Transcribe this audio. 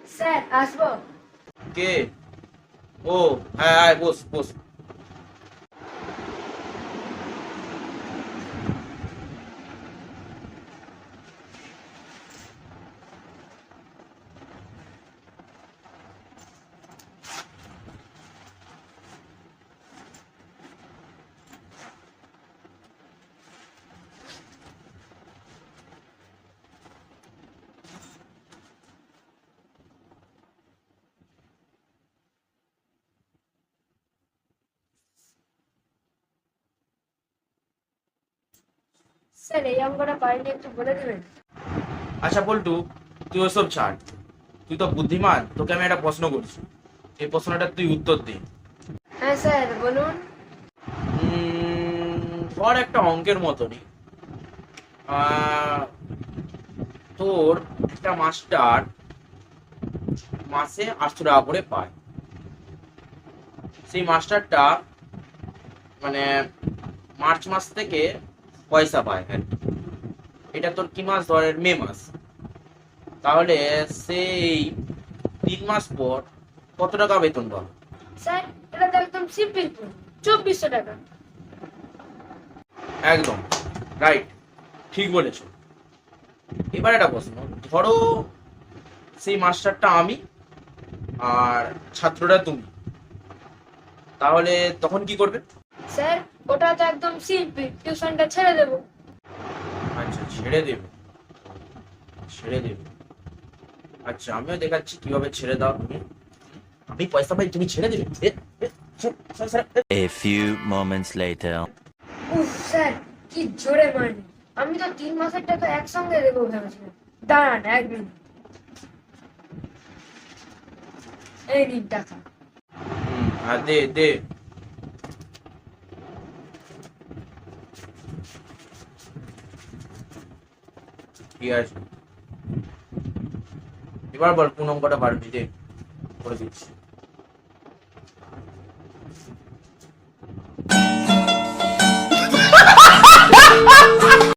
Sir আসবো? কে? ও, হ্যাঁ আয়, বস বস। স্যার এই অঙ্কটা পারিনি, একটু বলে দেবেন? আচ্ছা পল্টু, তুই ওসব ছাড়। তুই তো বুদ্ধিমান, তোকে আমি একটা প্রশ্ন করছি, এই প্রশ্নটা তুই উত্তর দে। হ্যাঁ স্যার বলুন। ধর একটা অঙ্কের মতনই, আহ, তোর একটা মাস্টার মাসে 800 টাকা করে পায়। সেই মাস্টারটা মানে মার্চ মাস থেকে পয়সা পায় আর কি। এটা তোর কি মাস? ধরেন মে মাস। তাহলে সেই 3 মাস পর কত টাকা বেতন পাবে? স্যার এটা তো একদম সিম্পল, 2400 টাকা। একদম রাইট, ঠিক বলেছো। এবার একটা প্রশ্ন, ধরো সেই মাস্টারটা আমি আর ছাত্রটা তুমি, তাহলে তখন কি করবে? স্যার ওটা তো একদম সিম্পল, টিউশনটা ছেড়ে দেবো। আচ্ছা, ছেড়ে দেবে, ছেড়ে দেবে। আচ্ছা, আমিও দেখাচ্ছি কিভাবে ছেড়ে দাও তুমি। আমি পয়সা পাই, তুমি ছেড়ে দেবে? সর, সর, সর, A few moments later. উফ স্যার, কি জোরে মারনি! আমি তো 3 মাসের টাকা একসঙ্গে দেবো ভেবেছিলাম। দাঁড়ান 1 মিনিট, এই নিন টাকা। আর দে দে। ঠিক আছে, এবার বল কোন অঙ্কটা পারবি, দে, করে দিচ্ছি।